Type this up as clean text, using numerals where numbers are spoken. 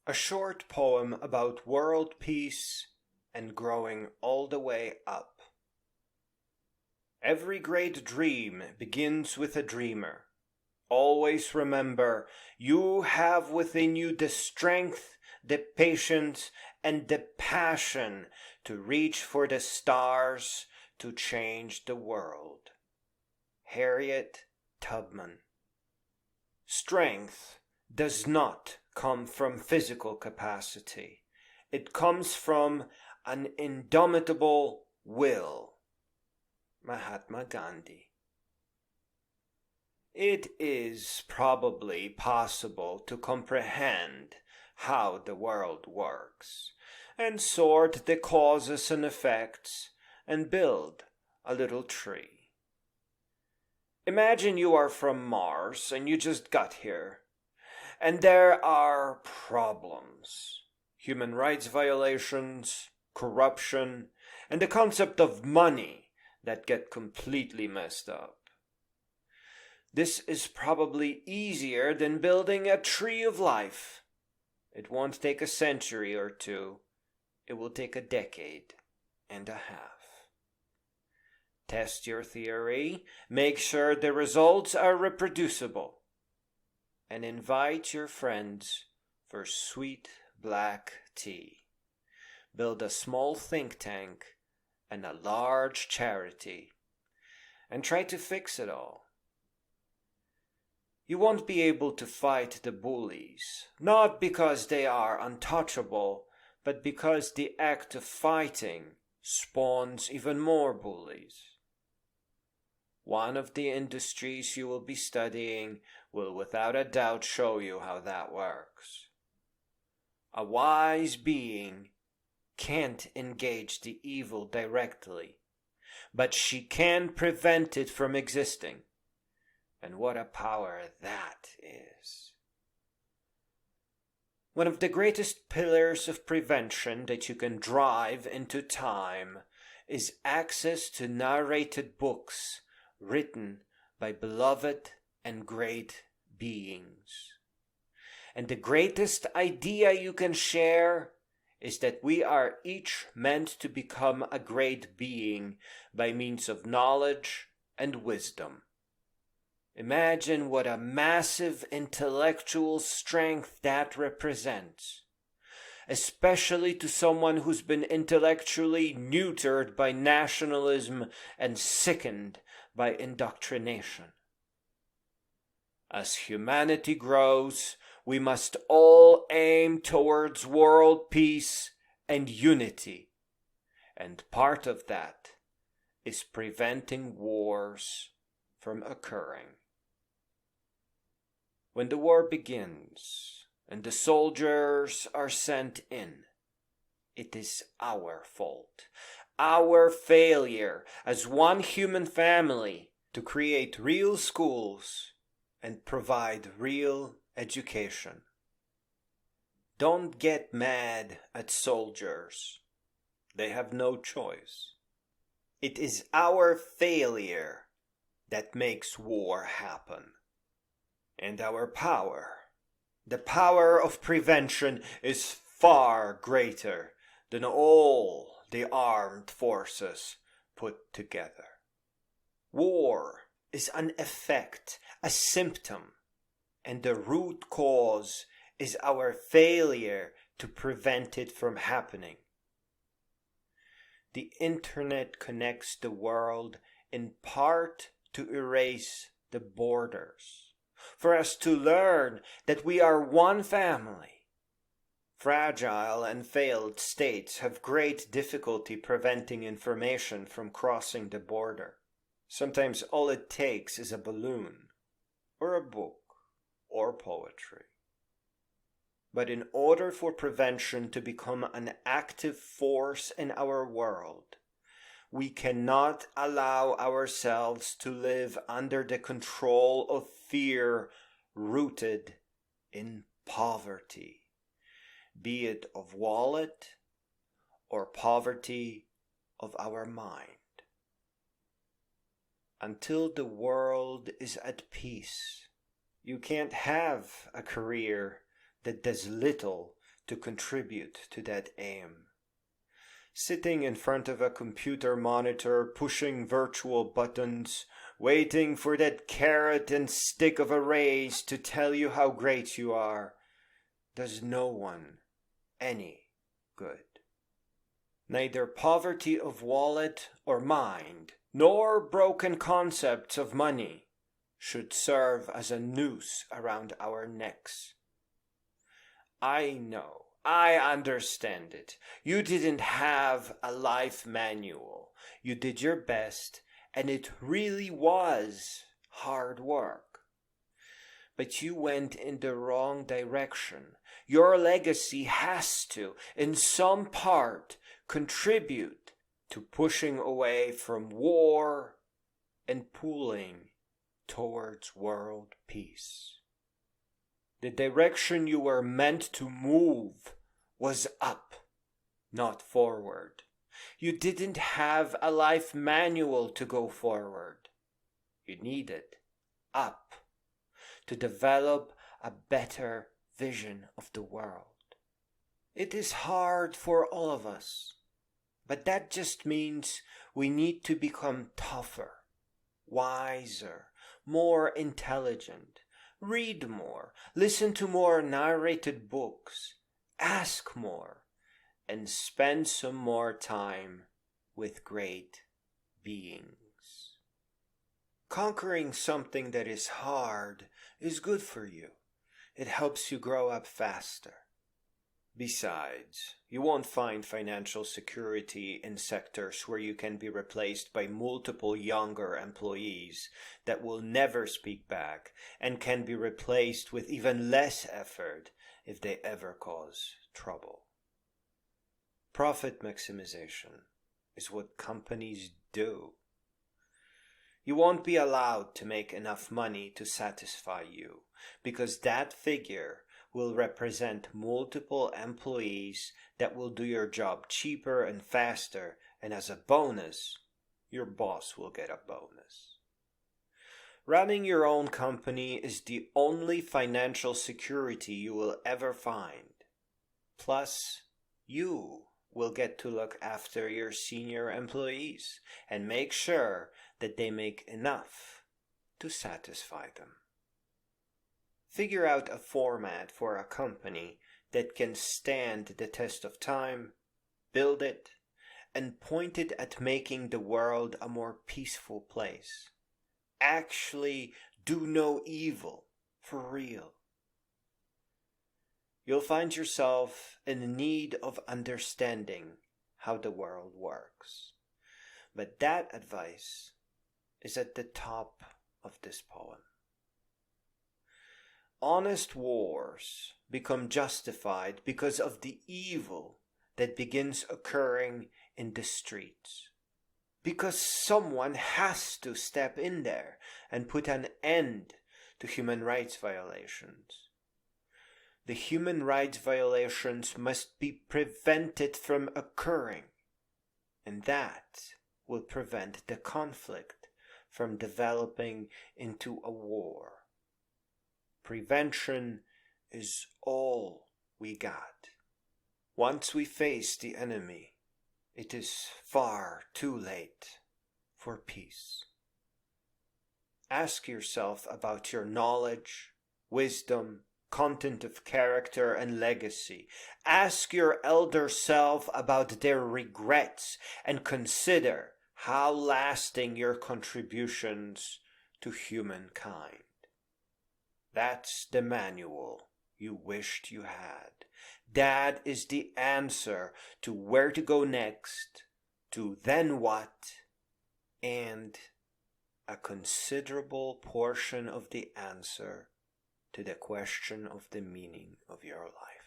A short poem about world peace and growing all the way up. Every great dream begins with a dreamer. Always remember, you have within you the strength, the patience, and the passion to reach for the stars, to change the world. Harriet Tubman. Strength does not come from physical capacity. It comes from an indomitable will. Mahatma Gandhi. It is probably possible to comprehend how the world works, and sort the causes and effects, and build a little tree. Imagine you are from Mars and you just got here. And there are problems, human rights violations, corruption, and the concept of money that get completely messed up. This is probably easier than building a tree of life. It won't take a century or two. It will take a decade and a half. Test your theory, make sure the results are reproducible, and invite your friends for sweet black tea. Build a small think tank and a large charity, and try to fix it all. You won't be able to fight the bullies, not because they are untouchable, but because the act of fighting spawns even more bullies. One of the industries you will be studying will without a doubt show you how that works. A wise being can't engage the evil directly, but she can prevent it from existing. And what a power that is. One of the greatest pillars of prevention that you can drive into time is access to narrated books written by beloved and great beings. And the greatest idea you can share is that we are each meant to become a great being by means of knowledge and wisdom. Imagine what a massive intellectual strength that represents, especially to someone who's been intellectually neutered by nationalism and sickened by indoctrination. As humanity grows, we must all aim towards world peace and unity, and part of that is preventing wars from occurring. When the war begins and the soldiers are sent in, it is our fault, our failure as one human family to create real schools and provide real education. Don't get mad at soldiers. They have no choice. It is our failure that makes war happen. And our power, the power of prevention, is far greater than all the armed forces put together. War is an effect, a symptom, and the root cause is our failure to prevent it from happening. The internet connects the world in part to erase the borders, for us to learn that we are one family. Fragile and failed states have great difficulty preventing information from crossing the border. Sometimes all it takes is a balloon, or a book, or poetry. But in order for prevention to become an active force in our world, we cannot allow ourselves to live under the control of fear rooted in poverty, be it of wallet or poverty of our mind. Until the world is at peace, you can't have a career that does little to contribute to that aim. Sitting in front of a computer monitor, pushing virtual buttons, waiting for that carrot and stick of a raise to tell you how great you are, does no one any good. Neither poverty of wallet or mind, nor broken concepts of money, should serve as a noose around our necks. I know, I understand it. You didn't have a life manual. You did your best, and it really was hard work. But you went in the wrong direction. Your legacy has to, in some part, contribute to pushing away from war and pulling towards world peace. The direction you were meant to move was up, not forward. You didn't have a life manual to go forward. You needed up to develop a better vision of the world. It is hard for all of us, but that just means we need to become tougher, wiser, more intelligent, read more, listen to more narrated books, ask more, and spend some more time with great beings. Conquering something that is hard is good for you. It helps you grow up faster. Besides, you won't find financial security in sectors where you can be replaced by multiple younger employees that will never speak back and can be replaced with even less effort if they ever cause trouble. Profit maximization is what companies do. You won't be allowed to make enough money to satisfy you because that figure will represent multiple employees that will do your job cheaper and faster, and as a bonus, your boss will get a bonus. Running your own company is the only financial security you will ever find. Plus, you will get to look after your senior employees and make sure that they make enough to satisfy them. Figure out a format for a company that can stand the test of time, build it, and point it at making the world a more peaceful place. Actually do no evil, for real. You'll find yourself in need of understanding how the world works. But that advice is at the top of this poem. Honest wars become justified because of the evil that begins occurring in the streets. Because someone has to step in there and put an end to human rights violations. The human rights violations must be prevented from occurring, and that will prevent the conflict from developing into a war. Prevention is all we got. Once we face the enemy, it is far too late for peace. Ask yourself about your knowledge, wisdom, content of character, and legacy. Ask your elder self about their regrets and consider how lasting your contributions to humankind. That's the manual you wished you had. That is the answer to where to go next, to then what, and a considerable portion of the answer to the question of the meaning of your life.